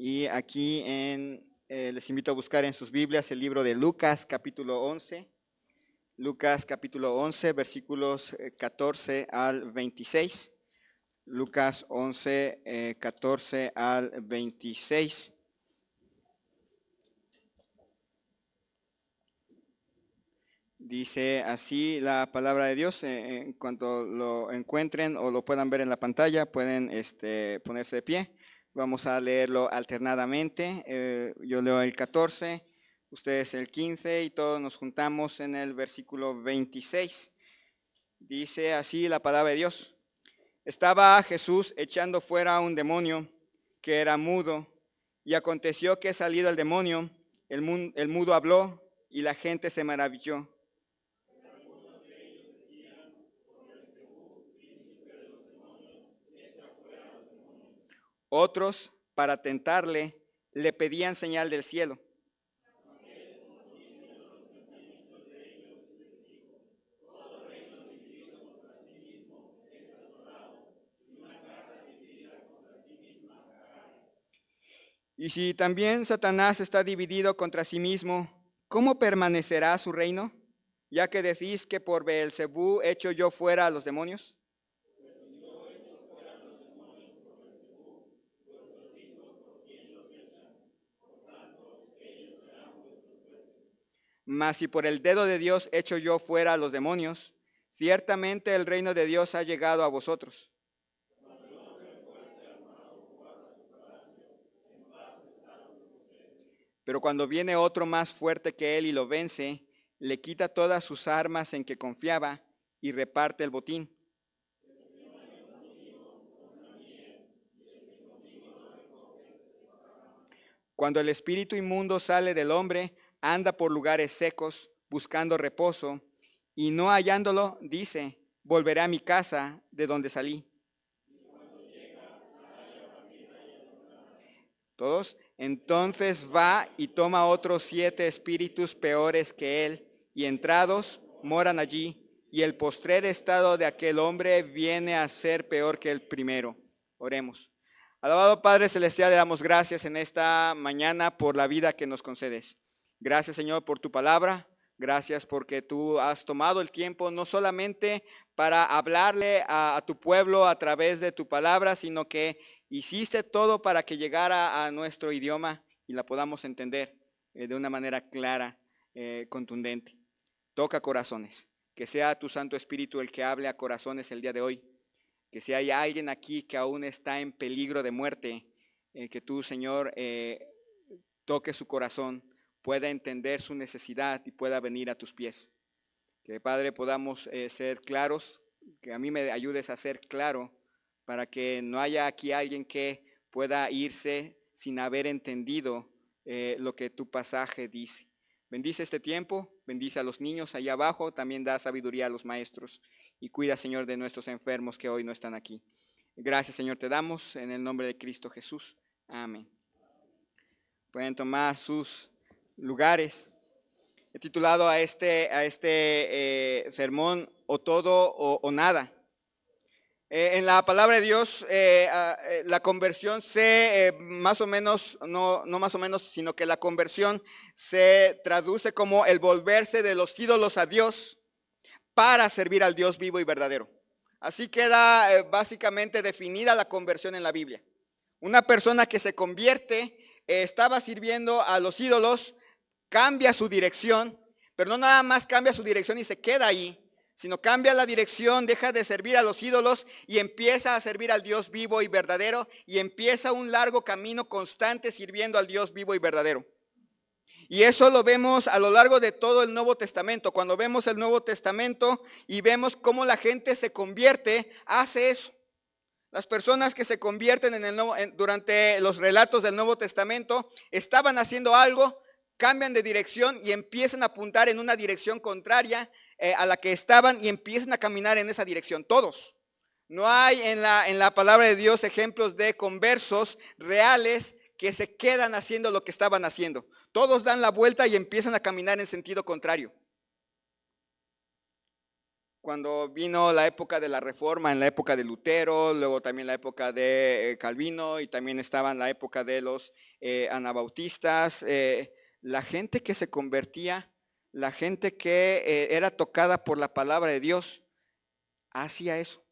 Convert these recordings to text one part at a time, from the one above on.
Y aquí les invito a buscar en sus Biblias el libro de Lucas, capítulo 11. Lucas, capítulo 11, versículos 14 al 26. Lucas 11, 14 al 26. Dice así la palabra de Dios. En cuanto lo encuentren o lo puedan ver en la pantalla, pueden ponerse de pie. Vamos a leerlo alternadamente. Yo leo el 14, ustedes el 15 y todos nos juntamos en el versículo 26. Dice así la palabra de Dios. Estaba Jesús echando fuera a un demonio que era mudo, y aconteció que salido el demonio, el mudo habló y la gente se maravilló. Otros, para tentarle, le pedían señal del cielo. Y si también Satanás está dividido contra sí mismo, ¿cómo permanecerá su reino? Ya que decís que por Beelzebú echo yo fuera a los demonios. Mas si por el dedo de Dios echo yo fuera a los demonios, ciertamente el reino de Dios ha llegado a vosotros. Pero cuando viene otro más fuerte que él y lo vence, le quita todas sus armas en que confiaba y reparte el botín. Cuando el espíritu inmundo sale del hombre, anda por lugares secos, buscando reposo, y no hallándolo, dice, volveré a mi casa de donde salí. Todos. Entonces va y toma otros 7 espíritus peores que él, y entrados moran allí, y el postrer estado de aquel hombre viene a ser peor que el primero. Oremos. Alabado Padre Celestial, le damos gracias en esta mañana por la vida que nos concedes. Gracias, Señor, por tu palabra. Gracias porque tú has tomado el tiempo no solamente para hablarle a tu pueblo a través de tu palabra, sino que hiciste todo para que llegara a nuestro idioma y la podamos entender de una manera clara, contundente. Toca corazones. Que sea tu Santo Espíritu el que hable a corazones el día de hoy. Que si hay alguien aquí que aún está en peligro de muerte, que tú, Señor, toque su corazón, pueda entender su necesidad y pueda venir a tus pies. Que, Padre, podamos ser claros, que a mí me ayudes a ser claro, para que no haya aquí alguien que pueda irse sin haber entendido lo que tu pasaje dice. Bendice este tiempo, bendice a los niños allá abajo, también da sabiduría a los maestros y cuida, Señor, de nuestros enfermos que hoy no están aquí. Gracias, Señor, te damos en el nombre de Cristo Jesús. Amén. Pueden tomar sus lugares. He titulado a este sermón o todo o nada. En la palabra de Dios, la conversión más o menos, no más o menos, sino que la conversión se traduce como el volverse de los ídolos a Dios para servir al Dios vivo y verdadero. Así queda básicamente definida la conversión en la Biblia. Una persona que se convierte, estaba sirviendo a los ídolos, cambia su dirección, pero no nada más cambia su dirección y se queda ahí, sino cambia la dirección, deja de servir a los ídolos y empieza a servir al Dios vivo y verdadero, y empieza un largo camino constante sirviendo al Dios vivo y verdadero. Y eso lo vemos a lo largo de todo el Nuevo Testamento. Cuando vemos el Nuevo Testamento y vemos cómo la gente se convierte, hace eso. Las personas que se convierten durante los relatos del Nuevo Testamento estaban haciendo algo, cambian de dirección y empiezan a apuntar en una dirección contraria a la que estaban y empiezan a caminar en esa dirección, todos. No hay en la palabra de Dios ejemplos de conversos reales que se quedan haciendo lo que estaban haciendo. Todos dan la vuelta y empiezan a caminar en sentido contrario. cuando vino la época de la Reforma, en la época de Lutero, luego también la época de Calvino y también estaba en la época de los anabautistas, la gente que se convertía, la gente que era tocada por la palabra de Dios, hacía eso.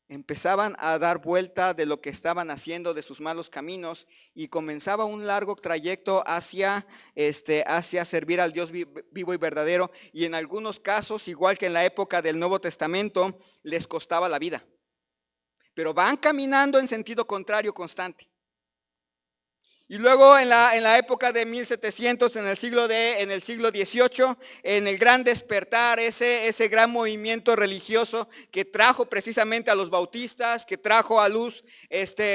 Empezaban a dar vuelta de lo que estaban haciendo, de sus malos caminos, y comenzaba un largo trayecto hacia servir al Dios vivo y verdadero, y en algunos casos, igual que en la época del Nuevo Testamento, les costaba la vida. Pero van caminando en sentido contrario constante. Y luego en la época de 1700, en el siglo XVIII, en el gran despertar, ese gran movimiento religioso que trajo precisamente a los bautistas, que trajo a luz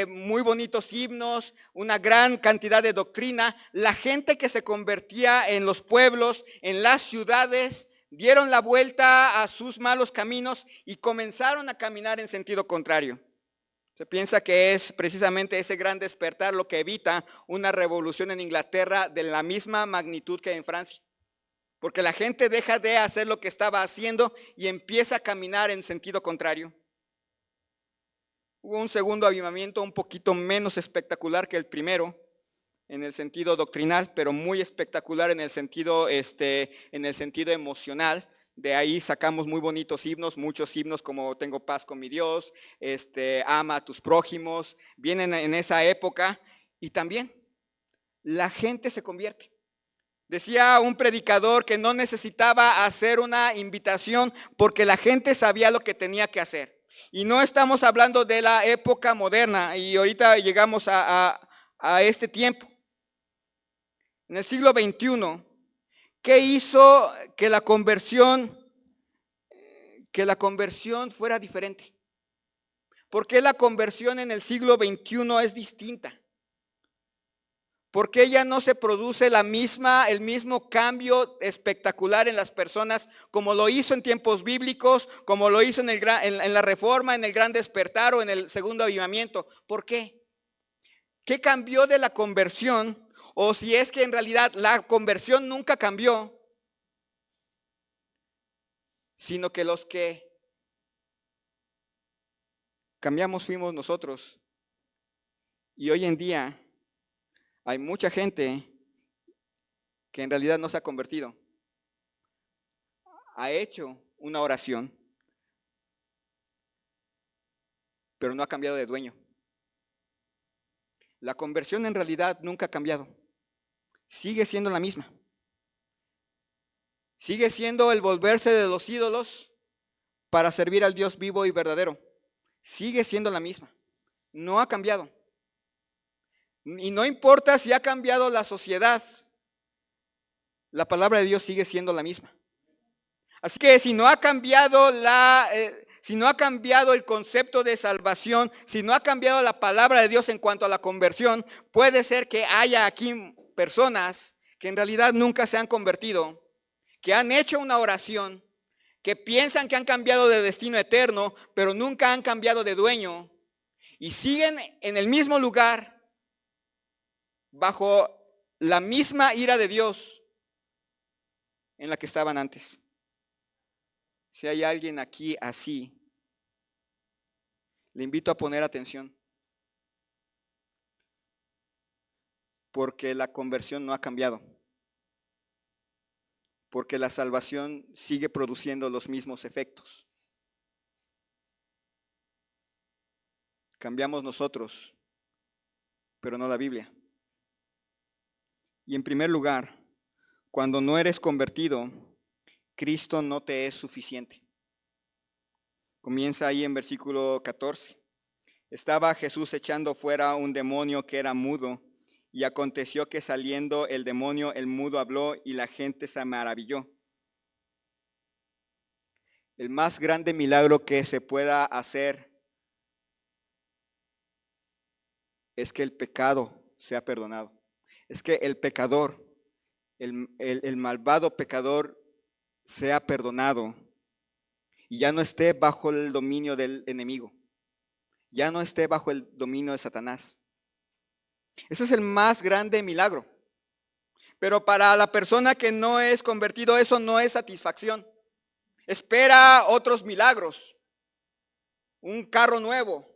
muy bonitos himnos, una gran cantidad de doctrina, la gente que se convertía en los pueblos, en las ciudades, dieron la vuelta a sus malos caminos y comenzaron a caminar en sentido contrario. Se piensa que es precisamente ese gran despertar lo que evita una revolución en Inglaterra de la misma magnitud que en Francia. Porque la gente deja de hacer lo que estaba haciendo y empieza a caminar en sentido contrario. Hubo un segundo avivamiento un poquito menos espectacular que el primero, en el sentido doctrinal, pero muy espectacular en el sentido emocional. De ahí sacamos muy bonitos himnos, muchos himnos como Tengo paz con mi Dios, Ama a tus prójimos, vienen en esa época y también la gente se convierte. Decía un predicador que no necesitaba hacer una invitación porque la gente sabía lo que tenía que hacer. Y no estamos hablando de la época moderna y ahorita llegamos a este tiempo. En el siglo XXI, ¿qué hizo que la conversión fuera diferente? ¿Por qué la conversión en el siglo XXI es distinta? ¿Por qué ya no se produce el mismo cambio espectacular en las personas como lo hizo en tiempos bíblicos, como lo hizo en la Reforma, en el Gran Despertar o en el Segundo Avivamiento? ¿Por qué? ¿Qué cambió de la conversión? O si es que en realidad la conversión nunca cambió, sino que los que cambiamos fuimos nosotros. Y hoy en día hay mucha gente que en realidad no se ha convertido. Ha hecho una oración, pero no ha cambiado de dueño. La conversión en realidad nunca ha cambiado. Sigue siendo la misma. Sigue siendo el volverse de los ídolos para servir al Dios vivo y verdadero. Sigue siendo la misma. No ha cambiado. Y no importa si ha cambiado la sociedad, la palabra de Dios sigue siendo la misma. Así que si no ha cambiado el concepto de salvación, si no ha cambiado la palabra de Dios en cuanto a la conversión, puede ser que haya aquí personas que en realidad nunca se han convertido, que han hecho una oración, que piensan que han cambiado de destino eterno, pero nunca han cambiado de dueño y siguen en el mismo lugar bajo la misma ira de Dios en la que estaban antes. Si hay alguien aquí así, le invito a poner atención, porque la conversión no ha cambiado, porque la salvación sigue produciendo los mismos efectos. Cambiamos nosotros, pero no la Biblia. Y en primer lugar, cuando no eres convertido, Cristo no te es suficiente. Comienza ahí en versículo 14. Estaba Jesús echando fuera un demonio que era mudo, y aconteció que saliendo el demonio, el mudo habló y la gente se maravilló. El más grande milagro que se pueda hacer es que el pecado sea perdonado. Es que el pecador, el malvado pecador sea perdonado y ya no esté bajo el dominio del enemigo, ya no esté bajo el dominio de Satanás. Ese es el más grande milagro. Pero para la persona que no es convertido, eso no es satisfacción. espera otros milagros, un carro nuevo,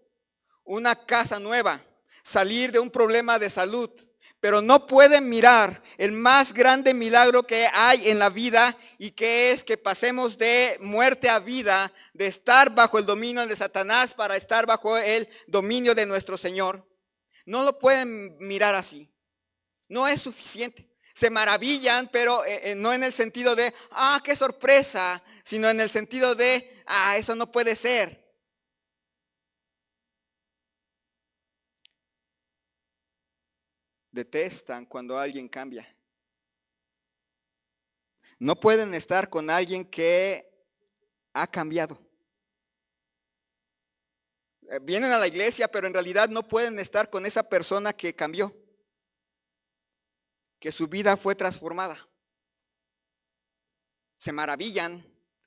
una casa nueva, salir de un problema de salud, pero no pueden mirar el más grande milagro que hay en la vida, y que es que pasemos de muerte a vida, de estar bajo el dominio de Satanás para estar bajo el dominio de nuestro Señor. No lo pueden mirar así. No es suficiente. Se maravillan, pero no en el sentido de, qué sorpresa, sino en el sentido de, eso no puede ser. Detestan cuando alguien cambia. No pueden estar con alguien que ha cambiado. Vienen a la iglesia, pero en realidad no pueden estar con esa persona que cambió, que su vida fue transformada. Se maravillan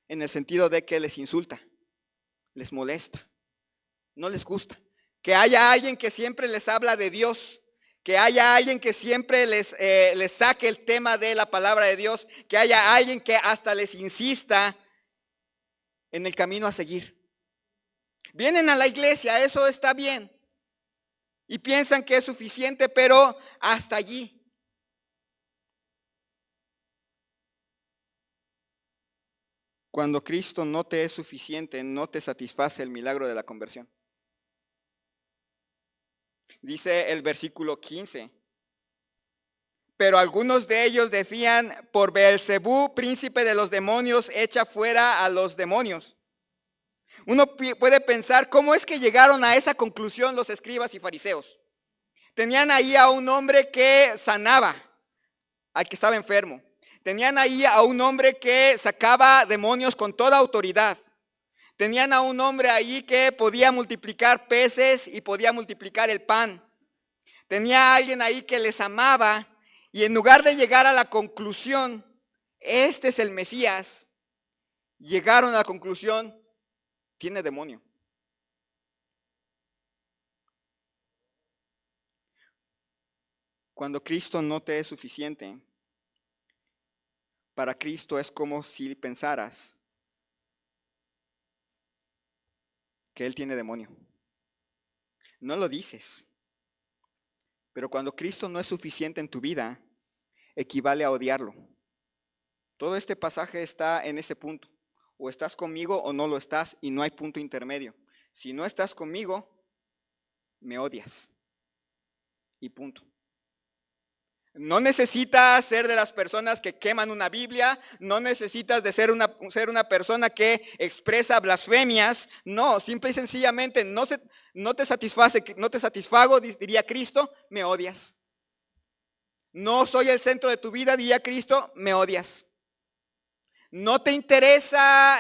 en el sentido de que les insulta, les molesta, no les gusta. Que haya alguien que siempre les habla de Dios, que haya alguien que siempre les saque el tema de la palabra de Dios, que haya alguien que hasta les insista en el camino a seguir. Vienen a la iglesia, eso está bien, y piensan que es suficiente, pero hasta allí. Cuando Cristo no te es suficiente, no te satisface el milagro de la conversión. Dice el versículo 15. Pero algunos de ellos decían, por Beelzebú, príncipe de los demonios, echa fuera a los demonios. Uno puede pensar, ¿cómo es que llegaron a esa conclusión los escribas y fariseos? Tenían ahí a un hombre que sanaba al que estaba enfermo. Tenían ahí a un hombre que sacaba demonios con toda autoridad. Tenían a un hombre ahí que podía multiplicar peces y podía multiplicar el pan. Tenía a alguien ahí que les amaba, y en lugar de llegar a la conclusión, este es el Mesías, llegaron a la conclusión, tiene demonio. Cuando Cristo no te es suficiente, para Cristo es como si pensaras que Él tiene demonio. No lo dices, pero cuando Cristo no es suficiente en tu vida, equivale a odiarlo. Todo este pasaje está en ese punto. O estás conmigo o no lo estás, y no hay punto intermedio. Si no estás conmigo, me odias. Y punto. No necesitas ser de las personas que queman una Biblia, no necesitas de ser una persona que expresa blasfemias. No, simple y sencillamente no te satisfago, diría Cristo, me odias. No soy el centro de tu vida, diría Cristo, me odias. No te interesa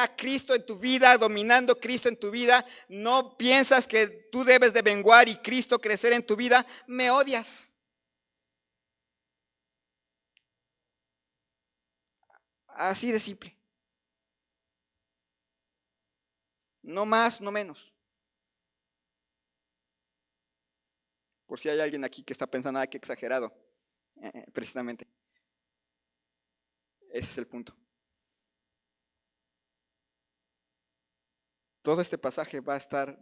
a Cristo en tu vida, dominando Cristo en tu vida. No piensas que tú debes de menguar y Cristo crecer en tu vida, me odias. Así de simple. No más, no menos. Por si hay alguien aquí que está pensando, qué exagerado. Precisamente. Ese es el punto. Todo este pasaje va a estar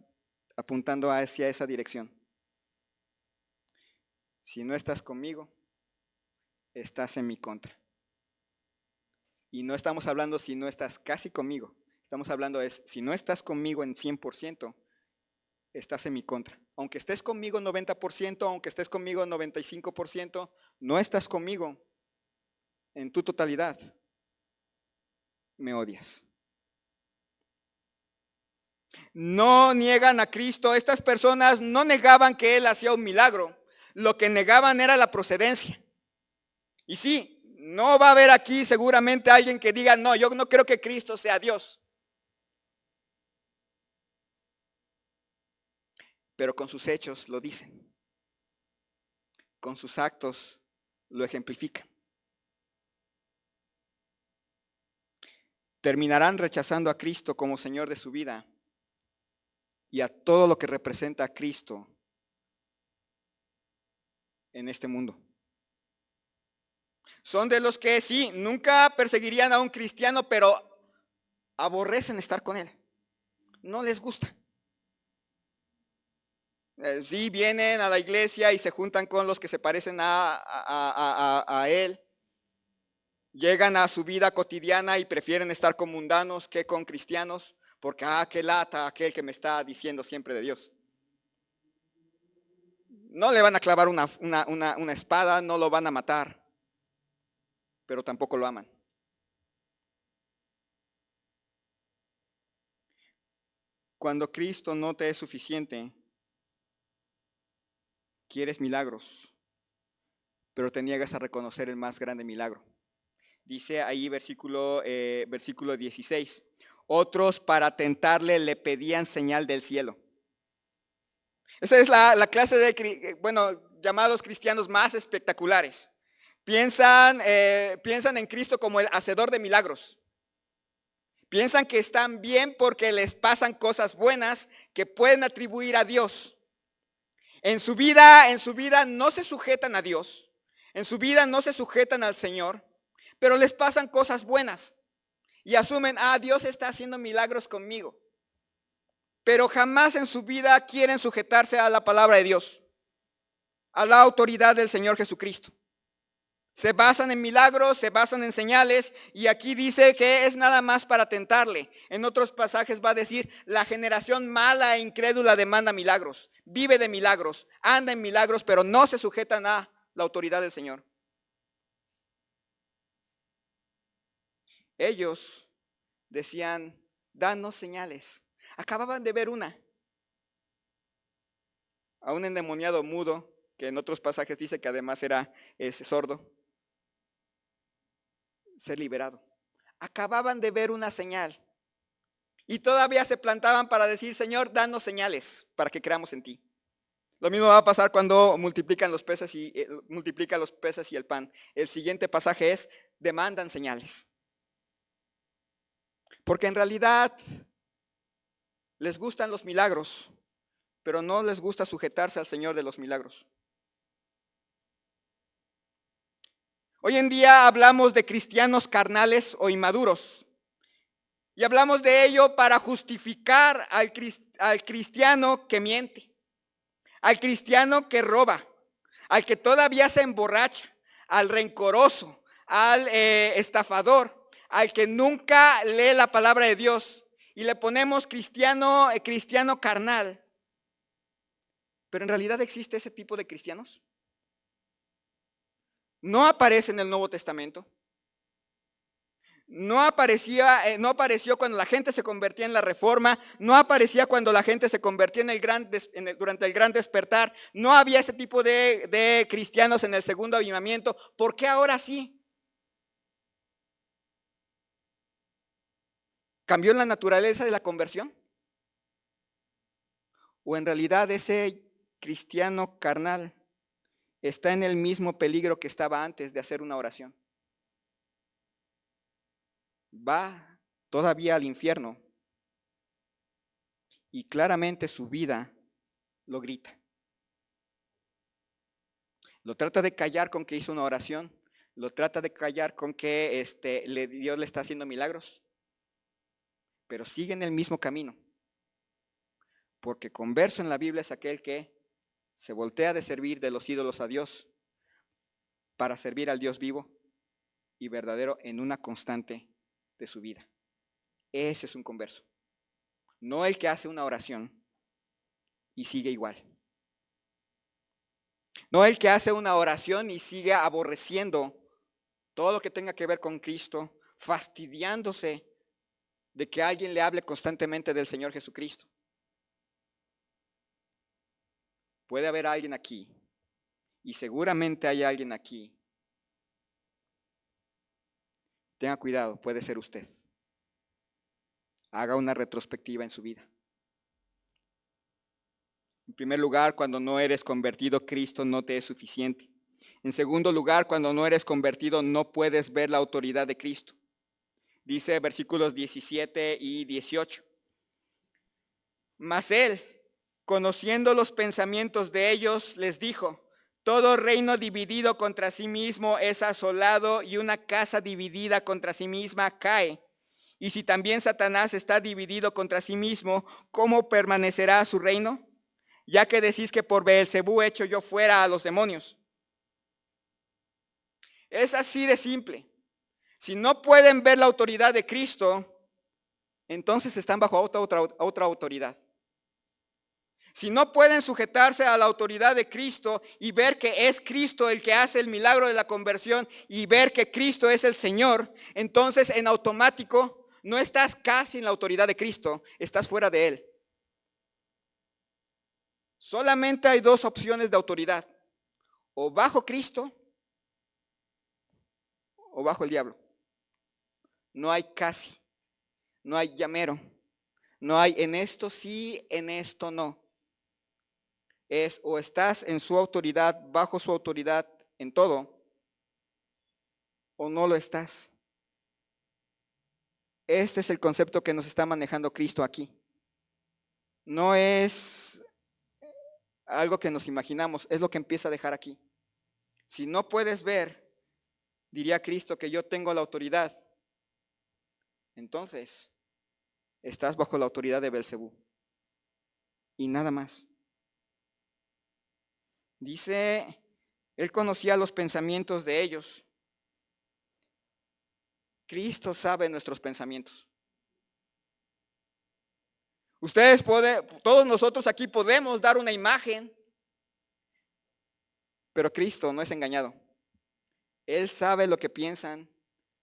apuntando hacia esa dirección. Si no estás conmigo, estás en mi contra. Y no estamos hablando si no estás casi conmigo. Estamos hablando si no estás conmigo en 100%, estás en mi contra. Aunque estés conmigo 90%, aunque estés conmigo 95%, no estás conmigo en tu totalidad. Me odias. No niegan a Cristo. Estas personas no negaban que Él hacía un milagro. Lo que negaban era la procedencia. Y sí, no va a haber aquí seguramente alguien que diga, no, yo no creo que Cristo sea Dios. Pero con sus hechos lo dicen. Con sus actos lo ejemplifican. Terminarán rechazando a Cristo como Señor de su vida y a todo lo que representa a Cristo en este mundo. Son de los que sí, nunca perseguirían a un cristiano, pero aborrecen estar con él. No les gusta. Sí, vienen a la iglesia y se juntan con los que se parecen a él. Llegan a su vida cotidiana y prefieren estar con mundanos que con cristianos, porque qué lata aquel que me está diciendo siempre de Dios. No le van a clavar una espada, no lo van a matar, pero tampoco lo aman. Cuando Cristo no te es suficiente, quieres milagros, pero te niegas a reconocer el más grande milagro. Dice ahí versículo 16. Otros para tentarle le pedían señal del cielo. Esa es la clase de, llamados cristianos más espectaculares. Piensan en Cristo como el hacedor de milagros. Piensan que están bien porque les pasan cosas buenas que pueden atribuir a Dios. En su vida no se sujetan a Dios. En su vida no se sujetan al Señor, pero les pasan cosas buenas y asumen, Dios está haciendo milagros conmigo. Pero jamás en su vida quieren sujetarse a la palabra de Dios, a la autoridad del Señor Jesucristo. Se basan en milagros, se basan en señales, y aquí dice que es nada más para tentarle. En otros pasajes va a decir, la generación mala e incrédula demanda milagros, vive de milagros, anda en milagros, pero no se sujetan a la autoridad del Señor. Ellos decían, danos señales. Acababan de ver a un endemoniado mudo, que en otros pasajes dice que además era sordo, ser liberado. Acababan de ver una señal y todavía se plantaban para decir, Señor, danos señales para que creamos en ti. Lo mismo va a pasar cuando multiplica los peces y el pan. El siguiente pasaje es, demandan señales. Porque en realidad les gustan los milagros, pero no les gusta sujetarse al Señor de los milagros. Hoy en día hablamos de cristianos carnales o inmaduros. Y hablamos de ello para justificar al cristiano que miente, al cristiano que roba, al que todavía se emborracha, al rencoroso, al estafador, al que nunca lee la palabra de Dios. Y le ponemos cristiano carnal. Pero en realidad existe ese tipo de cristianos. No aparece en el Nuevo Testamento. No apareció cuando la gente se convertía en la Reforma. No aparecía cuando la gente se convertía durante el Gran Despertar. No había ese tipo de cristianos en el Segundo Avivamiento. ¿Por qué ahora sí? ¿Cambió la naturaleza de la conversión? ¿O en realidad ese cristiano carnal está en el mismo peligro que estaba antes de hacer una oración? Va todavía al infierno y claramente su vida lo grita. Lo trata de callar con que hizo una oración, lo trata de callar con que Dios le está haciendo milagros, pero sigue en el mismo camino. Porque converso en la Biblia es aquel que se voltea de servir de los ídolos a Dios para servir al Dios vivo y verdadero en una constante de su vida. Ese es un converso. No el que hace una oración y sigue igual. No el que hace una oración y sigue aborreciendo todo lo que tenga que ver con Cristo, fastidiándose de que alguien le hable constantemente del Señor Jesucristo. Puede haber alguien aquí, y seguramente hay alguien aquí. Tenga cuidado, puede ser usted. Haga una retrospectiva en su vida. En primer lugar, cuando no eres convertido, Cristo no te es suficiente. En segundo lugar, cuando no eres convertido, no puedes ver la autoridad de Cristo. Dice versículos 17 y 18. Mas él, conociendo los pensamientos de ellos, les dijo, Todo reino dividido contra sí mismo es asolado y una casa dividida contra sí misma cae. Y si también Satanás está dividido contra sí mismo, ¿cómo permanecerá su reino? Ya que decís que por Beelzebú echo yo fuera a los demonios. Es así de simple. Si no pueden ver la autoridad de Cristo, entonces están bajo otra autoridad. Si no pueden sujetarse a la autoridad de Cristo y ver que es Cristo el que hace el milagro de la conversión y ver que Cristo es el Señor, entonces en automático no estás casi en la autoridad de Cristo, estás fuera de Él. Solamente hay dos opciones de autoridad, o bajo Cristo o bajo el diablo. No hay casi, no hay llamero, no hay en esto sí, en esto no. Es o estás en su autoridad, bajo su autoridad en todo, o no lo estás. Este es el concepto que nos está manejando Cristo aquí. No es algo que nos imaginamos, es lo que empieza a dejar aquí. Si no puedes ver, diría Cristo, que yo tengo la autoridad, entonces estás bajo la autoridad de Beelzebú. Y nada más. Dice, él conocía los pensamientos de ellos. Cristo sabe nuestros pensamientos. Todos nosotros aquí podemos dar una imagen, pero Cristo no es engañado. Él sabe lo que piensan,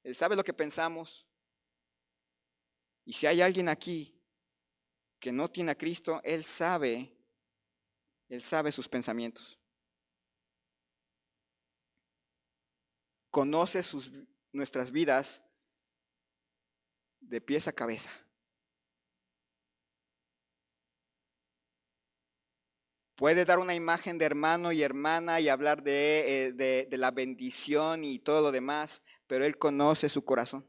Él sabe lo que pensamos. Y si hay alguien aquí que no tiene a Cristo, Él sabe sus pensamientos. Conoce nuestras vidas de pies a cabeza. Puede dar una imagen de hermano y hermana y hablar de la bendición y todo lo demás, pero Él conoce su corazón.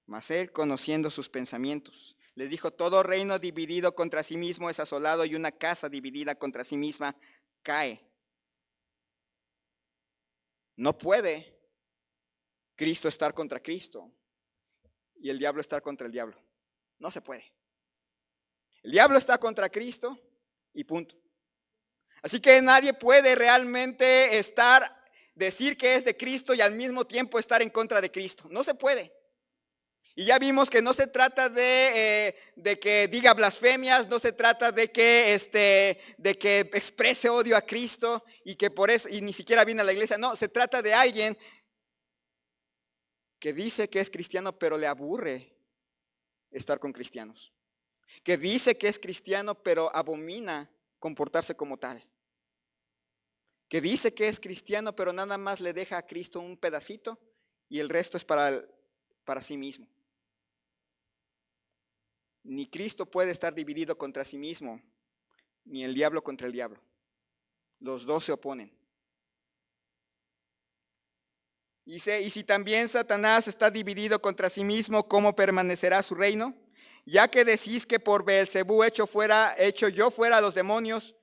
Mas Él, conociendo sus pensamientos, les dijo, todo reino dividido contra sí mismo es asolado y una casa dividida contra sí misma cae. No puede Cristo estar contra Cristo y el diablo estar contra el diablo. No se puede. El diablo está contra Cristo y punto. Así que nadie puede realmente decir que es de Cristo y al mismo tiempo estar en contra de Cristo. No se puede. Y ya vimos que no se trata de que diga blasfemias, no se trata de que exprese odio a Cristo y que por eso, y ni siquiera viene a la iglesia. No, se trata de alguien que dice que es cristiano, pero le aburre estar con cristianos. Que dice que es cristiano, pero abomina comportarse como tal. Que dice que es cristiano, pero nada más le deja a Cristo un pedacito y el resto es para sí mismo. Ni Cristo puede estar dividido contra sí mismo, ni el diablo contra el diablo. Los dos se oponen. Dice, y si también Satanás está dividido contra sí mismo, ¿cómo permanecerá su reino? Ya que decís que por Beelzebú hecho yo fuera a los demonios,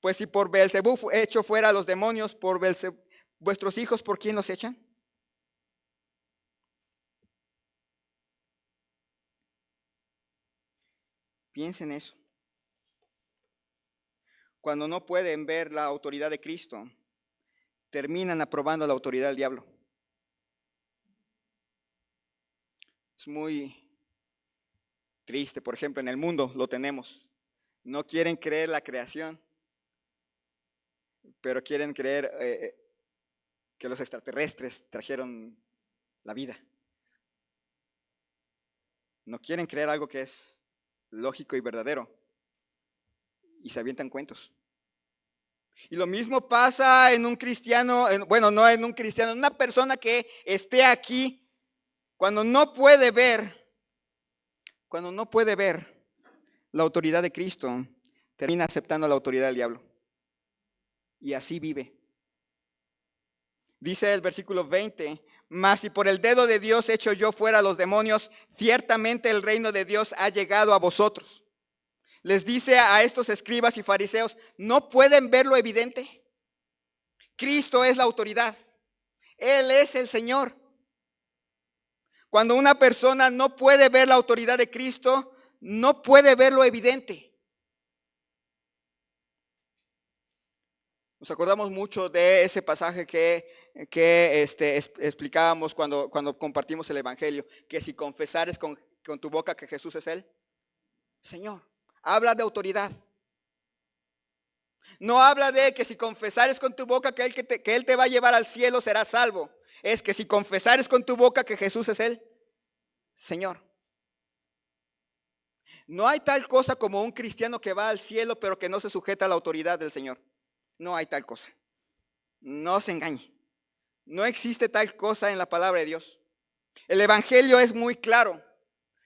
pues si por Beelzebú hecho fuera a los demonios, por Beelzebú, ¿vuestros hijos por quién los echan? Piensen eso. Cuando no pueden ver la autoridad de Cristo, terminan aprobando la autoridad del diablo. Es muy triste, por ejemplo, en el mundo lo tenemos. No quieren creer la creación, pero quieren creer que los extraterrestres trajeron la vida. No quieren creer algo que es lógico y verdadero. Y se avientan cuentos. Y lo mismo pasa en un cristiano, no en un cristiano, en una persona que esté aquí, cuando no puede ver la autoridad de Cristo, termina aceptando la autoridad del diablo. Y así vive. Dice el versículo 20, mas si por el dedo de Dios echo yo fuera a los demonios, ciertamente el reino de Dios ha llegado a vosotros. Les dice a estos escribas y fariseos, ¿no pueden ver lo evidente? Cristo es la autoridad. Él es el Señor. Cuando una persona no puede ver la autoridad de Cristo, no puede ver lo evidente. Nos acordamos mucho de ese pasaje que explicábamos cuando compartimos el Evangelio, que si confesares con tu boca que Jesús es el Señor. Habla de autoridad. No habla de que si confesares con tu boca que Él te va a llevar al cielo, serás salvo. Es que si confesares con tu boca que Jesús es el Señor. No hay tal cosa como un cristiano que va al cielo pero que no se sujeta a la autoridad del Señor. No hay tal cosa. No se engañe. No existe tal cosa en la palabra de Dios. El Evangelio es muy claro.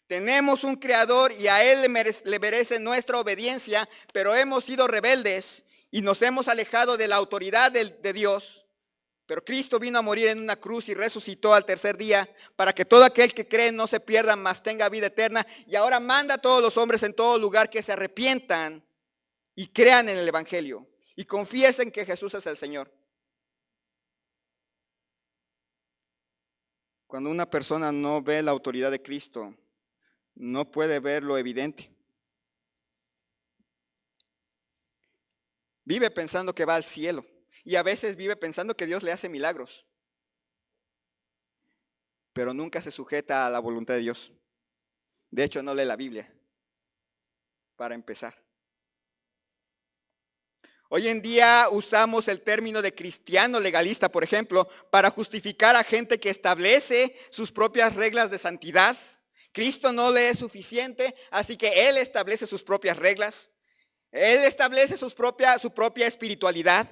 Tenemos un Creador y a Él le merece nuestra obediencia, pero hemos sido rebeldes y nos hemos alejado de la autoridad de Dios. Pero Cristo vino a morir en una cruz y resucitó al tercer día para que todo aquel que cree no se pierda, mas tenga vida eterna. Y ahora manda a todos los hombres en todo lugar que se arrepientan y crean en el Evangelio y confiesen que Jesús es el Señor. Cuando una persona no ve la autoridad de Cristo, no puede ver lo evidente. Vive pensando que va al cielo y a veces vive pensando que Dios le hace milagros, pero nunca se sujeta a la voluntad de Dios. De hecho, no lee la Biblia, para empezar. Hoy en día usamos el término de cristiano legalista, por ejemplo, para justificar a gente que establece sus propias reglas de santidad. Cristo no le es suficiente, así que Él establece sus propias reglas. Él establece su propia espiritualidad.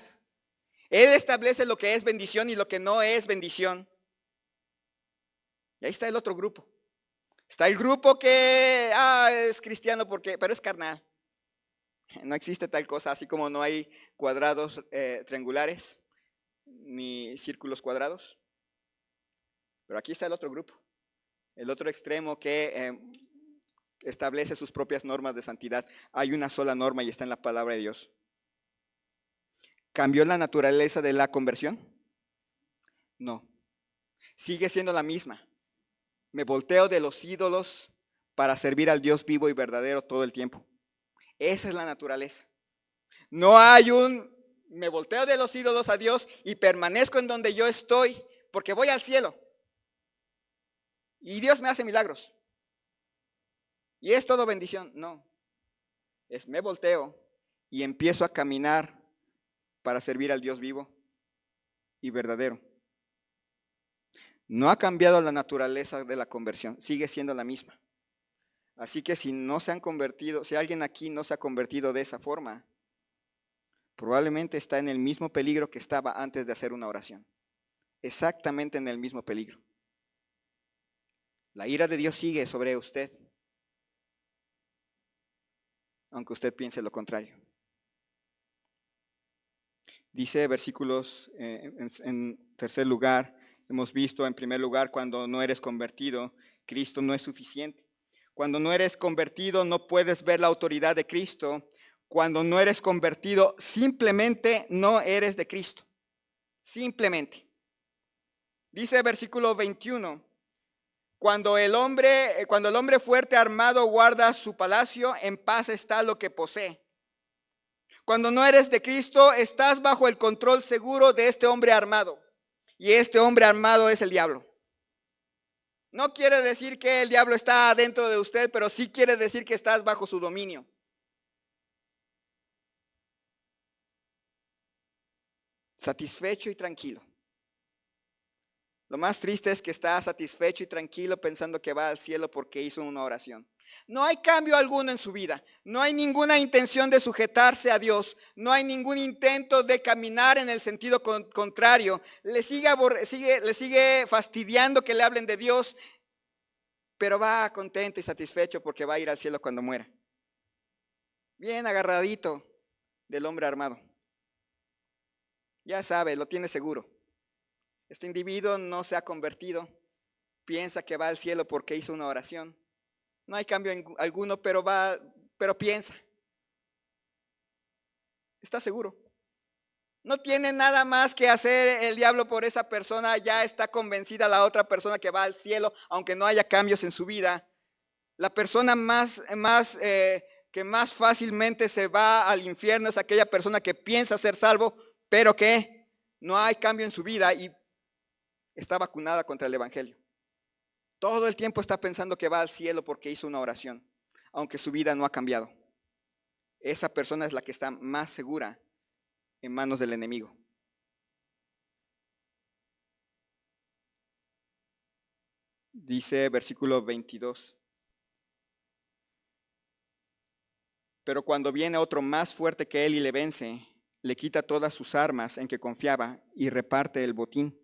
Él establece lo que es bendición y lo que no es bendición. Y ahí está el otro grupo. Está el grupo que es cristiano pero es carnal. No existe tal cosa, así como no hay cuadrados triangulares ni círculos cuadrados. Pero aquí está el otro grupo, el otro extremo que establece sus propias normas de santidad. Hay una sola norma y está en la palabra de Dios. ¿Cambió la naturaleza de la conversión? No. Sigue siendo la misma. Me volteo de los ídolos para servir al Dios vivo y verdadero todo el tiempo. Esa es la naturaleza. No hay me volteo de los ídolos a Dios y permanezco en donde yo estoy porque voy al cielo. Y Dios me hace milagros. Y es todo bendición. No. Me volteo y empiezo a caminar para servir al Dios vivo y verdadero. No ha cambiado la naturaleza de la conversión, sigue siendo la misma. Así que si no se han convertido, si alguien aquí no se ha convertido de esa forma, probablemente está en el mismo peligro que estaba antes de hacer una oración. Exactamente en el mismo peligro. La ira de Dios sigue sobre usted, aunque usted piense lo contrario. Dice versículos en tercer lugar, hemos visto en primer lugar cuando no eres convertido, Cristo no es suficiente. Cuando no eres convertido no puedes ver la autoridad de Cristo. Cuando no eres convertido simplemente no eres de Cristo. Simplemente. Dice versículo 21, cuando el hombre fuerte armado guarda su palacio, en paz está lo que posee. Cuando no eres de Cristo, estás bajo el control seguro de este hombre armado. Y este hombre armado es el diablo. No quiere decir que el diablo está dentro de usted, pero sí quiere decir que estás bajo su dominio. Satisfecho y tranquilo. Lo más triste es que está satisfecho y tranquilo pensando que va al cielo porque hizo una oración. No hay cambio alguno en su vida. No hay ninguna intención de sujetarse a Dios. No hay ningún intento de caminar en el sentido contrario. Le sigue fastidiando que le hablen de Dios, pero va contento y satisfecho porque va a ir al cielo cuando muera. Bien agarradito del hombre armado. Ya sabe, lo tiene seguro. Este individuo no se ha convertido, piensa que va al cielo porque hizo una oración. No hay cambio alguno, pero piensa. Está seguro. No tiene nada más que hacer el diablo por esa persona, ya está convencida la otra persona que va al cielo, aunque no haya cambios en su vida. La persona que más fácilmente se va al infierno es aquella persona que piensa ser salvo, pero que no hay cambio en su vida y está vacunada contra el evangelio. Todo el tiempo está pensando que va al cielo porque hizo una oración, aunque su vida no ha cambiado. Esa persona es la que está más segura en manos del enemigo. Dice versículo 22. Pero cuando viene otro más fuerte que él y le vence, le quita todas sus armas en que confiaba y reparte el botín.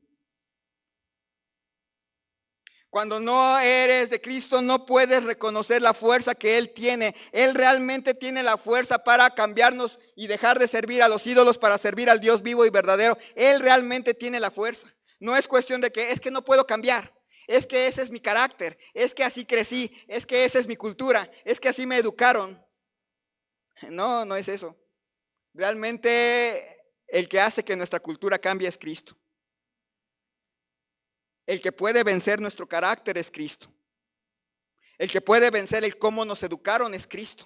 Cuando no eres de Cristo, no puedes reconocer la fuerza que Él tiene. Él realmente tiene la fuerza para cambiarnos y dejar de servir a los ídolos para servir al Dios vivo y verdadero. Él realmente tiene la fuerza. No es cuestión de que es que no puedo cambiar. Es que ese es mi carácter. Es que así crecí. Es que esa es mi cultura. Es que así me educaron. No, no es eso. Realmente el que hace que nuestra cultura cambie es Cristo. El que puede vencer nuestro carácter es Cristo. El que puede vencer el cómo nos educaron es Cristo.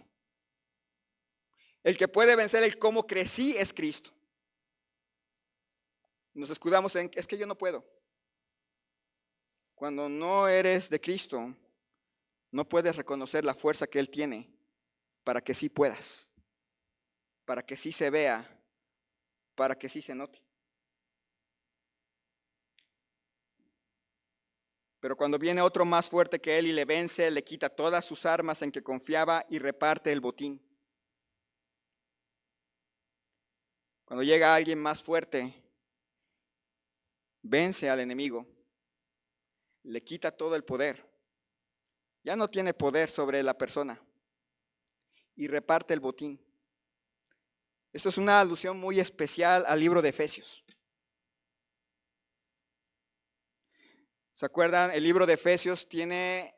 El que puede vencer el cómo crecí es Cristo. Nos escudamos en, es que yo no puedo. Cuando no eres de Cristo, no puedes reconocer la fuerza que Él tiene para que sí puedas, para que sí se vea, para que sí se note. Pero cuando viene otro más fuerte que Él y le vence, le quita todas sus armas en que confiaba y reparte el botín. Cuando llega alguien más fuerte, vence al enemigo, le quita todo el poder. Ya no tiene poder sobre la persona y reparte el botín. Esto es una alusión muy especial al libro de Efesios. ¿Se acuerdan? El libro de Efesios tiene,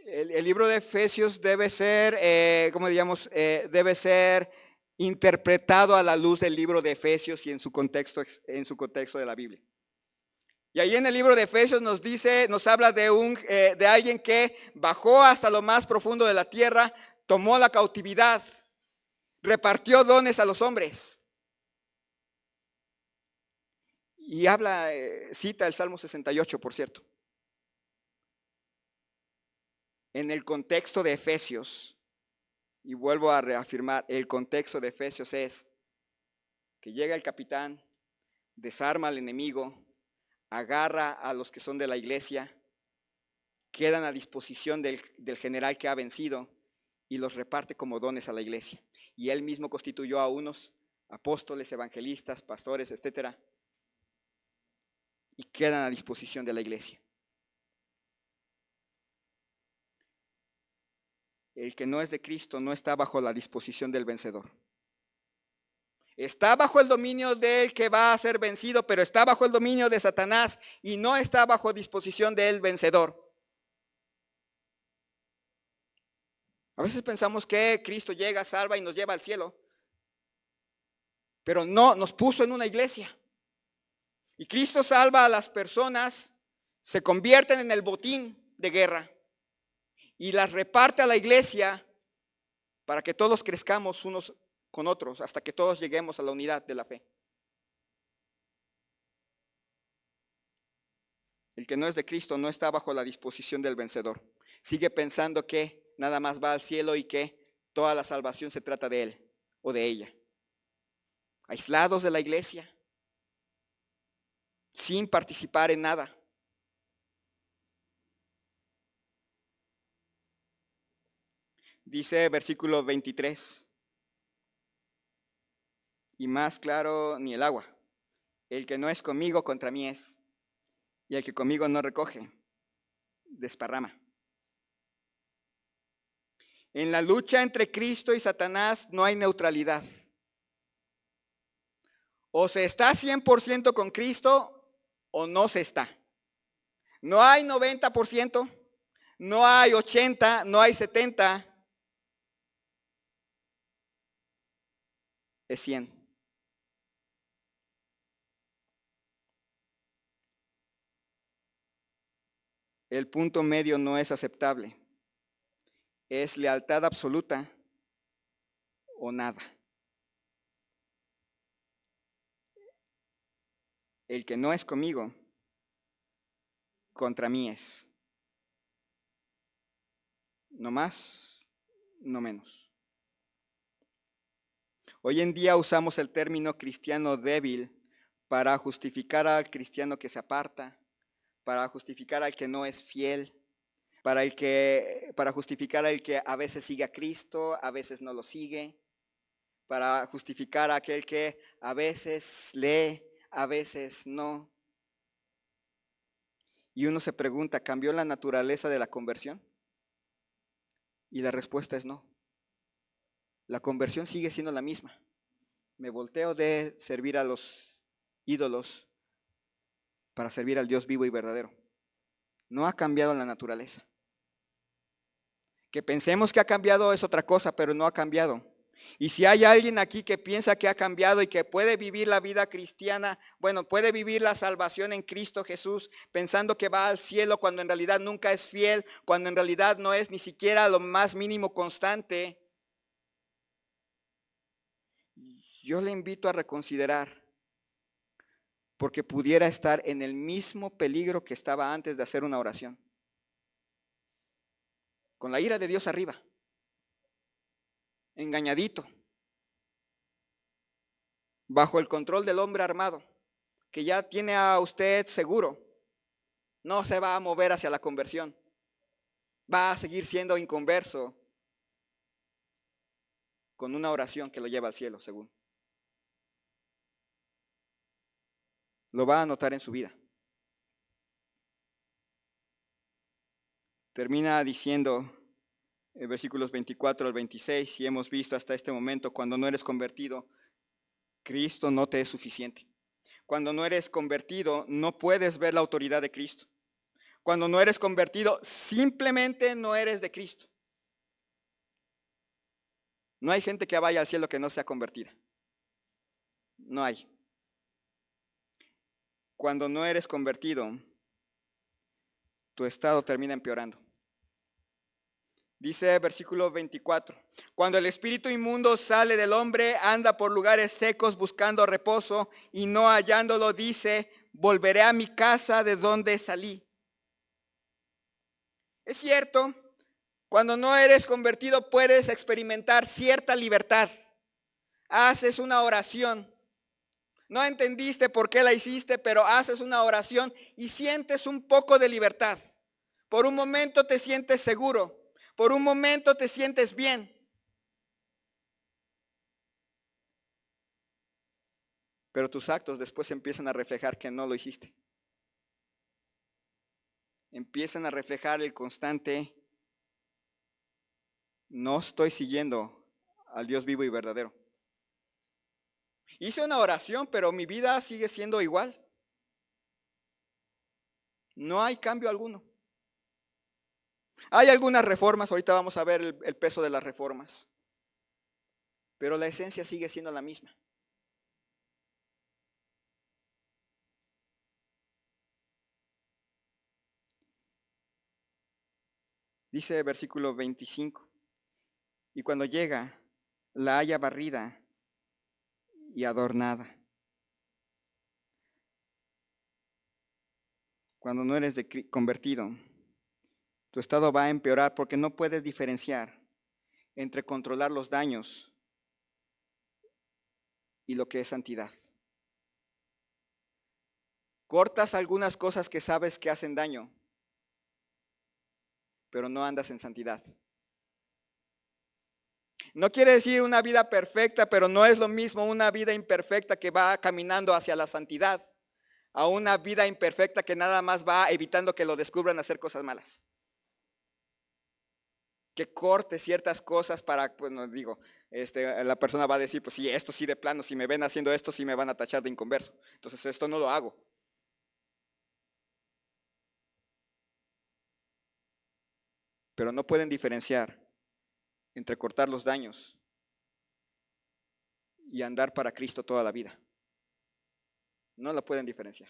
el libro de Efesios debe ser, ¿cómo diríamos? Debe ser interpretado a la luz del libro de Efesios y en su contexto de la Biblia. Y ahí en el libro de Efesios nos dice, nos habla de alguien que bajó hasta lo más profundo de la tierra, tomó la cautividad, repartió dones a los hombres. Y habla, cita el Salmo 68, por cierto. En el contexto de Efesios, y vuelvo a reafirmar, el contexto de Efesios es que llega el capitán, desarma al enemigo, agarra a los que son de la iglesia, quedan a disposición del general que ha vencido y los reparte como dones a la iglesia. Y él mismo constituyó a unos apóstoles, evangelistas, pastores, etcétera, y quedan a disposición de la iglesia. El que no es de Cristo no está bajo la disposición del vencedor. Está bajo el dominio del que va a ser vencido, pero está bajo el dominio de Satanás y no está bajo disposición del vencedor. A veces pensamos que Cristo llega, salva y nos lleva al cielo, pero no, nos puso en una iglesia. Y Cristo salva a las personas, se convierten en el botín de guerra y las reparte a la iglesia para que todos crezcamos unos con otros hasta que todos lleguemos a la unidad de la fe. El que no es de Cristo no está bajo la disposición del vencedor. Sigue pensando que nada más va al cielo y que toda la salvación se trata de él o de ella. Aislados de la iglesia, sin participar en nada. Dice versículo 23. Y más claro ni el agua. El que no es conmigo contra mí es. Y el que conmigo no recoge, desparrama. En la lucha entre Cristo y Satanás no hay neutralidad. O se está 100% con Cristo o no se está. No hay 90%, no hay 80%, no hay 70%. Es 100%. El punto medio no es aceptable. Es lealtad absoluta o nada. El que no es conmigo, contra mí es. No más, no menos. Hoy en día usamos el término cristiano débil para justificar al cristiano que se aparta, para justificar al que no es fiel, para justificar al que a veces sigue a Cristo, a veces no lo sigue, para justificar a aquel que a veces lee, a veces no. Y uno se pregunta, ¿cambió la naturaleza de la conversión? Y la respuesta es no. La conversión sigue siendo la misma. Me volteo de servir a los ídolos para servir al Dios vivo y verdadero. No ha cambiado la naturaleza. Que pensemos que ha cambiado es otra cosa, pero no ha cambiado. Y si hay alguien aquí que piensa que ha cambiado y que puede vivir la vida cristiana, bueno, puede vivir la salvación en Cristo Jesús pensando que va al cielo cuando en realidad nunca es fiel, cuando en realidad no es ni siquiera lo más mínimo constante, yo le invito a reconsiderar, porque pudiera estar en el mismo peligro que estaba antes de hacer una oración, con la ira de Dios arriba, engañadito, bajo el control del hombre armado, que ya tiene a usted seguro, no se va a mover hacia la conversión, va a seguir siendo inconverso con una oración que lo lleva al cielo, según. Lo va a notar en su vida. Termina diciendo en versículos 24 al 26, y hemos visto hasta este momento, cuando no eres convertido, Cristo no te es suficiente. Cuando no eres convertido, no puedes ver la autoridad de Cristo. Cuando no eres convertido, simplemente no eres de Cristo. No hay gente que vaya al cielo que no sea convertida. No hay. Cuando no eres convertido, tu estado termina empeorando. Dice versículo 24, cuando el espíritu inmundo sale del hombre, anda por lugares secos buscando reposo y no hallándolo, dice, volveré a mi casa de donde salí. Es cierto, cuando no eres convertido puedes experimentar cierta libertad. Haces una oración. No entendiste por qué la hiciste, pero haces una oración y sientes un poco de libertad. Por un momento te sientes seguro. Por un momento te sientes bien. Pero tus actos después empiezan a reflejar que no lo hiciste. Empiezan a reflejar el constante, no estoy siguiendo al Dios vivo y verdadero. Hice una oración, pero mi vida sigue siendo igual. No hay cambio alguno. Hay algunas reformas, ahorita vamos a ver el peso de las reformas, pero la esencia sigue siendo la misma. Dice el versículo 25, y cuando llega, la halla barrida y adornada. Cuando no eres convertido, tu estado va a empeorar porque no puedes diferenciar entre controlar los daños y lo que es santidad. Cortas algunas cosas que sabes que hacen daño, pero no andas en santidad. No quiere decir una vida perfecta, pero no es lo mismo una vida imperfecta que va caminando hacia la santidad, a una vida imperfecta que nada más va evitando que lo descubran hacer cosas malas. Que corte ciertas cosas para, pues no digo, la persona va a decir, pues sí, esto sí de plano, si me ven haciendo esto, sí me van a tachar de inconverso. Entonces esto no lo hago. Pero no pueden diferenciar entre cortar los daños y andar para Cristo toda la vida. No la pueden diferenciar.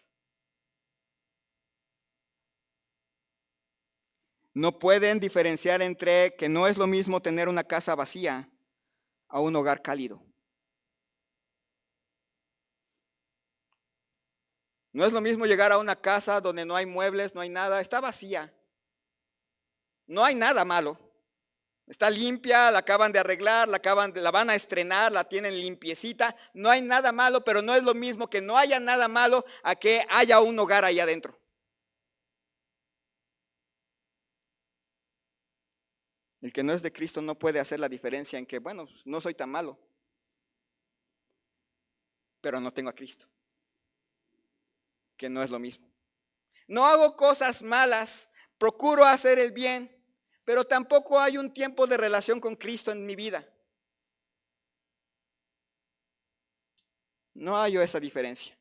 No pueden diferenciar entre que no es lo mismo tener una casa vacía a un hogar cálido. No es lo mismo llegar a una casa donde no hay muebles, no hay nada, está vacía. No hay nada malo. Está limpia, la acaban de arreglar, la van a estrenar, la tienen limpiecita. No hay nada malo, pero no es lo mismo que no haya nada malo a que haya un hogar ahí adentro. El que no es de Cristo no puede hacer la diferencia en que, bueno, no soy tan malo, pero no tengo a Cristo, que no es lo mismo. No hago cosas malas, procuro hacer el bien, pero tampoco hay un tiempo de relación con Cristo en mi vida. No hallo esa diferencia.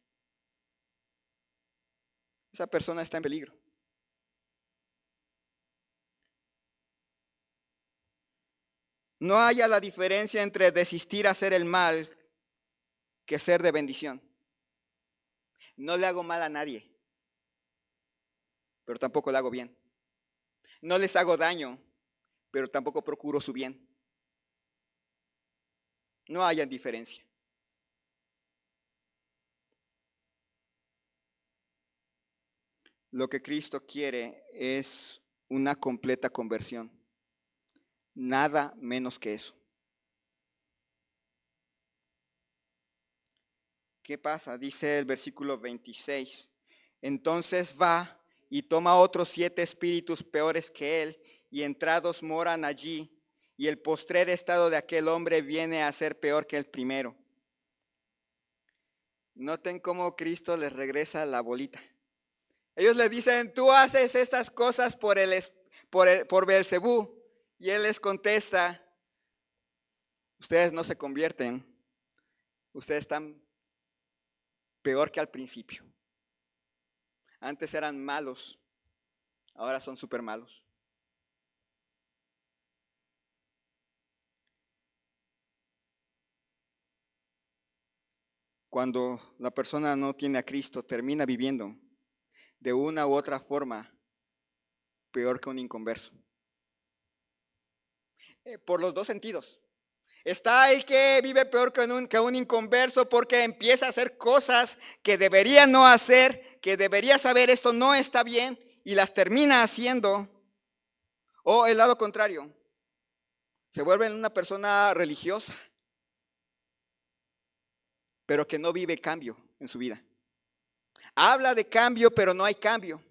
Esa persona está en peligro. No haya la diferencia entre desistir a hacer el mal que ser de bendición. No le hago mal a nadie, pero tampoco le hago bien. No les hago daño, pero tampoco procuro su bien. No haya diferencia. Lo que Cristo quiere es una completa conversión. Nada menos que eso. ¿Qué pasa? Dice el versículo 26. Entonces va y toma otros 7 espíritus peores que él, y entrados moran allí, y el postrer estado de aquel hombre viene a ser peor que el primero. Noten cómo Cristo les regresa la bolita. Ellos le dicen, tú haces estas cosas por Beelzebú. Y él les contesta, ustedes no se convierten, ustedes están peor que al principio. Antes eran malos, ahora son súper malos. Cuando la persona no tiene a Cristo, termina viviendo de una u otra forma peor que un inconverso. Por los dos sentidos. Está el que vive peor que un inconverso porque empieza a hacer cosas que debería no hacer, que debería saber esto no está bien y las termina haciendo. O el lado contrario, se vuelve una persona religiosa, pero que no vive cambio en su vida. Habla de cambio, pero no hay cambio.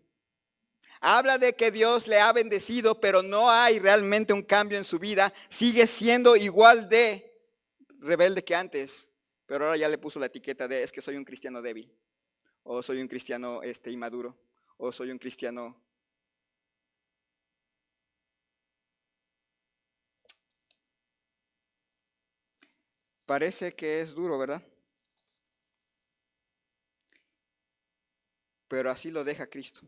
Habla de que Dios le ha bendecido, pero no hay realmente un cambio en su vida. Sigue siendo igual de rebelde que antes, pero ahora ya le puso la etiqueta de es que soy un cristiano débil, o soy un cristiano inmaduro, o soy un cristiano. Parece que es duro, ¿verdad? Pero así lo deja Cristo.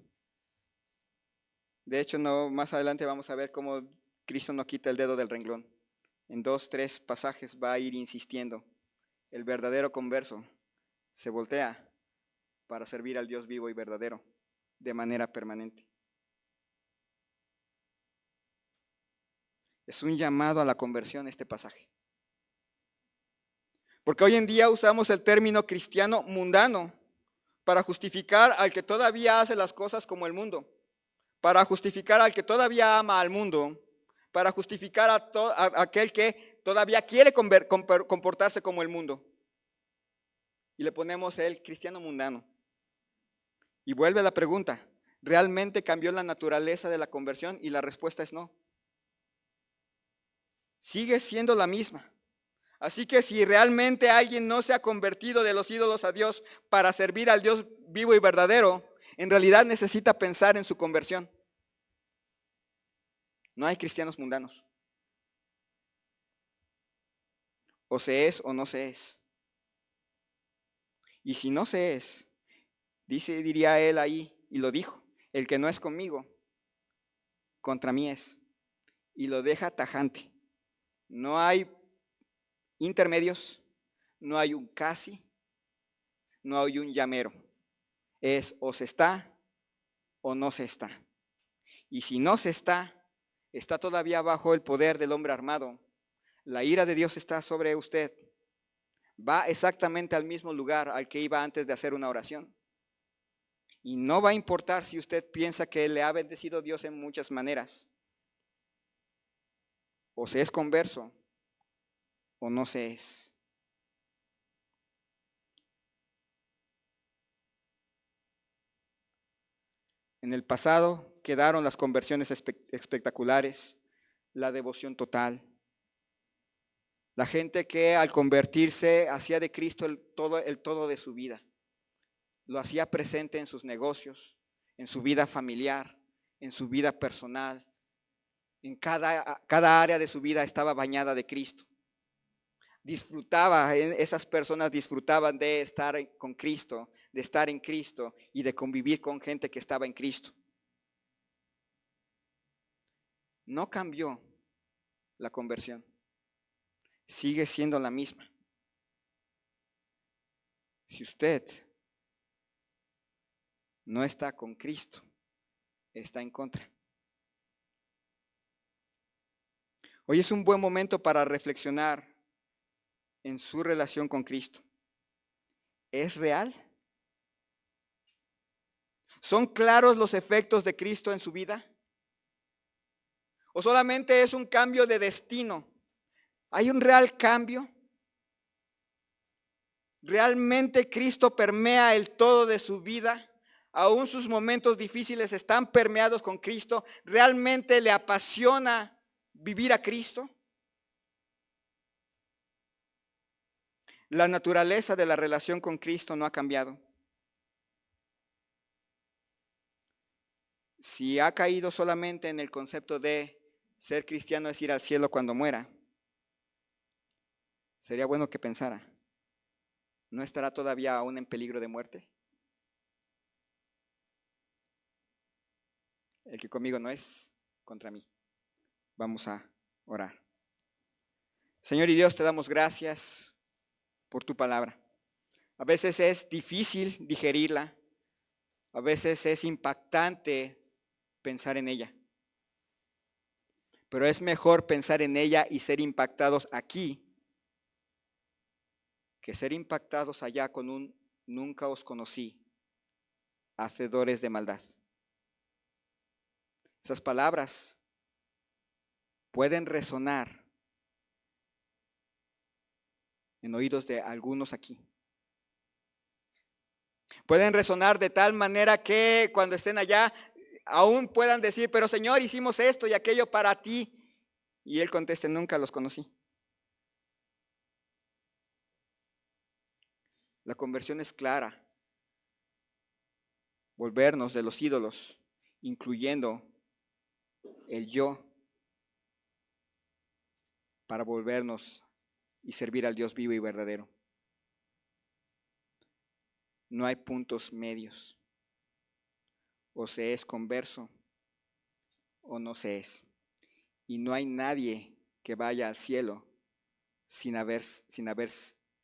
De hecho, no, más adelante vamos a ver cómo Cristo no quita el dedo del renglón. En 2, 3 pasajes va a ir insistiendo. El verdadero converso se voltea para servir al Dios vivo y verdadero de manera permanente. Es un llamado a la conversión este pasaje. Porque hoy en día usamos el término cristiano mundano para justificar al que todavía hace las cosas como el mundo, para justificar al que todavía ama al mundo, para justificar a aquel que todavía quiere comportarse como el mundo. Y le ponemos el cristiano mundano. Y vuelve la pregunta, ¿realmente cambió la naturaleza de la conversión? Y la respuesta es no. Sigue siendo la misma. Así que si realmente alguien no se ha convertido de los ídolos a Dios para servir al Dios vivo y verdadero, en realidad necesita pensar en su conversión. No hay cristianos mundanos. O se es o no se es. Y si no se es, diría él ahí, y lo dijo, el que no es conmigo, contra mí es. Y lo deja tajante. No hay intermedios, no hay un casi, no hay un llamero. Es o se está o no se está. Y si no se está todavía bajo el poder del hombre armado. La ira de Dios está sobre usted. Va exactamente al mismo lugar al que iba antes de hacer una oración. Y no va a importar si usted piensa que le ha bendecido Dios en muchas maneras. O se es converso o no se es. En el pasado quedaron las conversiones espectaculares, la devoción total. La gente que al convertirse hacía de Cristo el todo de su vida. Lo hacía presente en sus negocios, en su vida familiar, en su vida personal. En cada área de su vida estaba bañada de Cristo. Esas personas disfrutaban de estar con Cristo, de estar en Cristo y de convivir con gente que estaba en Cristo. No cambió la conversión. Sigue siendo la misma. Si usted no está con Cristo, está en contra. Hoy es un buen momento para reflexionar en su relación con Cristo. ¿Es real? ¿Son claros los efectos de Cristo en su vida? ¿O solamente es un cambio de destino? ¿Hay un real cambio? ¿Realmente Cristo permea el todo de su vida? ¿Aún sus momentos difíciles están permeados con Cristo? ¿Realmente le apasiona vivir a Cristo? La naturaleza de la relación con Cristo no ha cambiado. Si ha caído solamente en el concepto de ser cristiano es ir al cielo cuando muera, sería bueno que pensara, ¿no estará todavía aún en peligro de muerte? El que conmigo no es contra mí. Vamos a orar. Señor y Dios, te damos gracias por tu palabra. A veces es difícil digerirla, a veces es impactante pensar en ella, pero es mejor pensar en ella y ser impactados aquí que ser impactados allá con un nunca os conocí, hacedores de maldad. Esas palabras pueden resonar en oídos de algunos aquí. Pueden resonar de tal manera que cuando estén allá aún puedan decir, pero Señor, hicimos esto y aquello para ti. Y Él conteste, nunca los conocí. La conversión es clara. Volvernos de los ídolos, incluyendo el yo, para volvernos y servir al Dios vivo y verdadero. No hay puntos medios. O se es converso o no se es. Y no hay nadie que vaya al cielo sin haber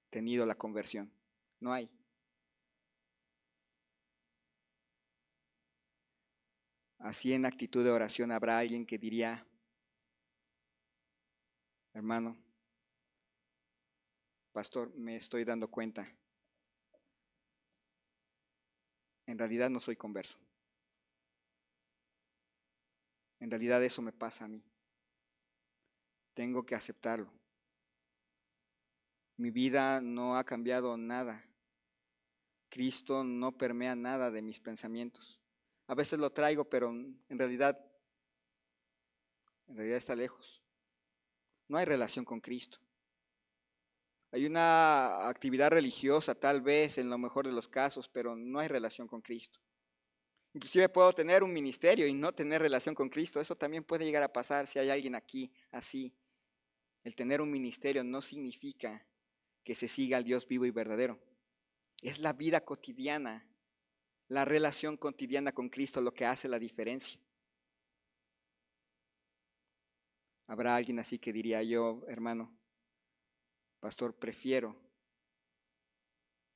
tenido la conversión. No hay. Así en actitud de oración habrá alguien que diría, hermano, pastor, me estoy dando cuenta. En realidad no soy converso. En realidad eso me pasa a mí. Tengo que aceptarlo. Mi vida no ha cambiado nada. Cristo no permea nada de mis pensamientos. A veces lo traigo, pero en realidad está lejos. No hay relación con Cristo. Hay una actividad religiosa tal vez en lo mejor de los casos, pero no hay relación con Cristo. Inclusive puedo tener un ministerio y no tener relación con Cristo. Eso también puede llegar a pasar si hay alguien aquí así. El tener un ministerio no significa que se siga al Dios vivo y verdadero. Es la vida cotidiana, la relación cotidiana con Cristo lo que hace la diferencia. Habrá alguien así que diría yo, hermano, pastor, prefiero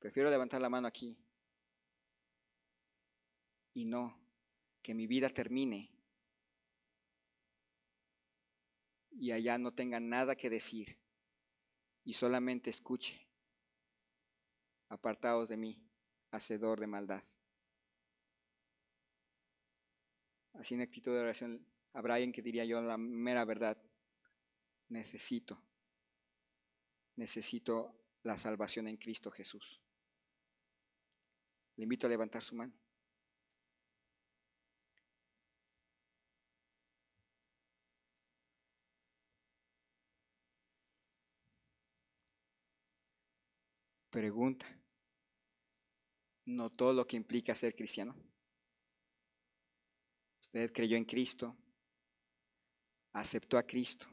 levantar la mano aquí y no que mi vida termine y allá no tenga nada que decir y solamente escuche: apartaos de mí, hacedor de maldad. Así en actitud de oración habrá alguien que diría: yo la mera verdad, necesito la salvación en Cristo Jesús. Le invito a levantar su mano. Pregunta: ¿notó lo que implica ser cristiano? Usted creyó en Cristo, aceptó a Cristo,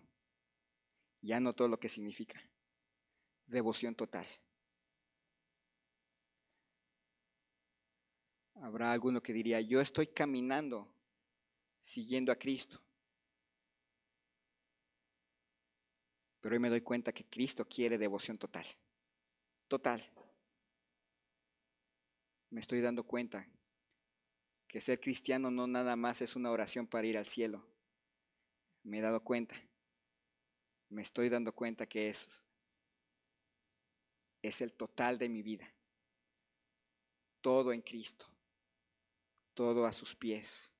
ya notó lo que significa devoción total. Habrá alguno que diría: yo estoy caminando siguiendo a Cristo, pero hoy me doy cuenta que Cristo quiere devoción total. Total. Me estoy dando cuenta que ser cristiano no nada más es una oración para ir al cielo. Me he dado cuenta, me estoy dando cuenta que eso es el total de mi vida. Todo en Cristo, todo a sus pies,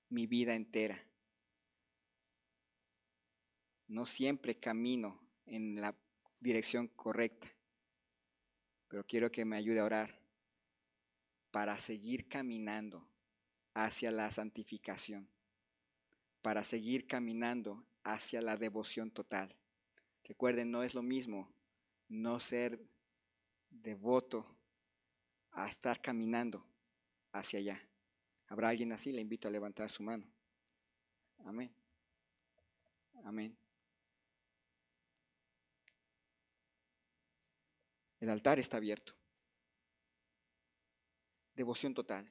mi vida entera. No siempre camino en la dirección correcta, pero quiero que me ayude a orar para seguir caminando hacia la santificación, para seguir caminando hacia la devoción total. Recuerden, no es lo mismo no ser devoto a estar caminando hacia allá. ¿Habrá alguien así? Le invito a levantar su mano. Amén. Amén. El altar está abierto. Devoción total.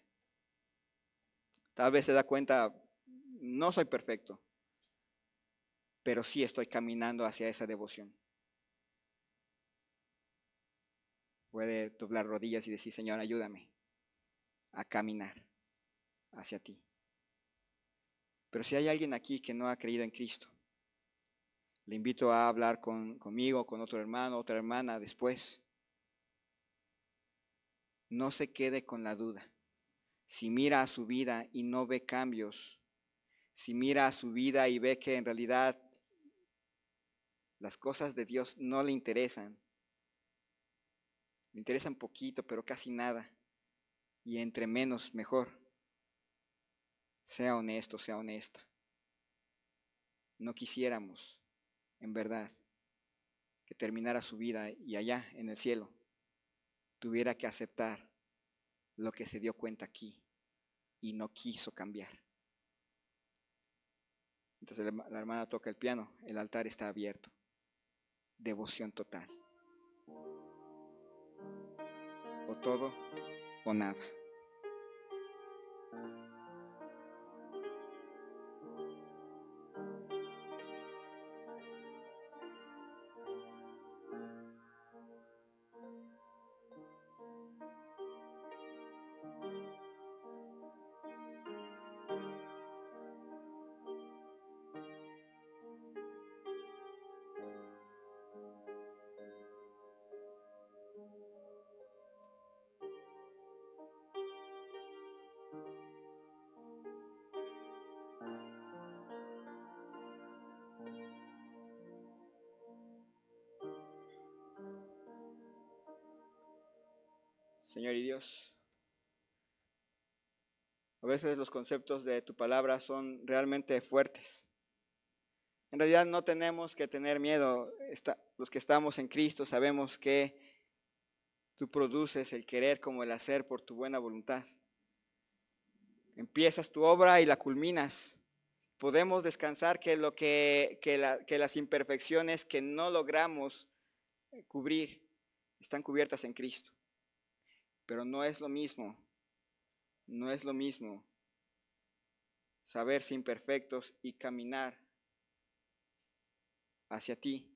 Tal vez se da cuenta: no soy perfecto, pero sí estoy caminando hacia esa devoción. Puede doblar rodillas y decir: Señor, ayúdame a caminar hacia ti. Pero si hay alguien aquí que no ha creído en Cristo, le invito a hablar conmigo, con otro hermano, otra hermana después. No se quede con la duda. Si mira a su vida y no ve cambios, si mira a su vida y ve que en realidad las cosas de Dios no le interesan poquito, pero casi nada, y entre menos mejor, sea honesto, sea honesta. No quisiéramos, en verdad, que terminara su vida y allá en el cielo tuviera que aceptar lo que se dio cuenta aquí y no quiso cambiar. Entonces la hermana toca el piano, el altar está abierto. Devoción total. O todo o nada. Señor y Dios, a veces los conceptos de tu palabra son realmente fuertes. En realidad no tenemos que tener miedo. Los que estamos en Cristo sabemos que tú produces el querer como el hacer por tu buena voluntad. Empiezas tu obra y la culminas. Podemos descansar que las imperfecciones que no logramos cubrir están cubiertas en Cristo. Pero no es lo mismo saberse imperfectos y caminar hacia ti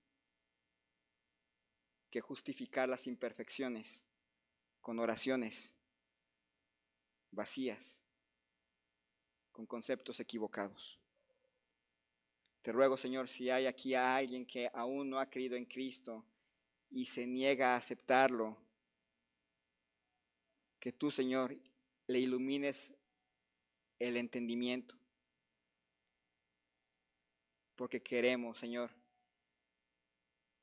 que justificar las imperfecciones con oraciones vacías, con conceptos equivocados. Te ruego, Señor, si hay aquí a alguien que aún no ha creído en Cristo y se niega a aceptarlo, que tú, Señor, le ilumines el entendimiento, porque queremos, Señor,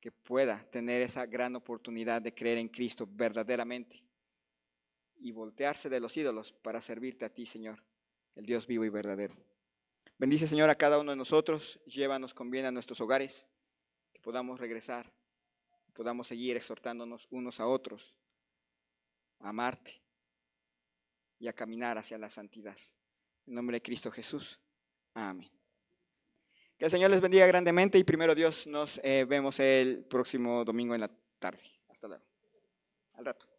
que pueda tener esa gran oportunidad de creer en Cristo verdaderamente y voltearse de los ídolos para servirte a ti, Señor, el Dios vivo y verdadero. Bendice, Señor, a cada uno de nosotros, llévanos con bien a nuestros hogares, que podamos regresar, podamos seguir exhortándonos unos a otros, a amarte y a caminar hacia la santidad. En nombre de Cristo Jesús. Amén. Que el Señor les bendiga grandemente y primero Dios nos vemos el próximo domingo en la tarde. Hasta luego. Al rato.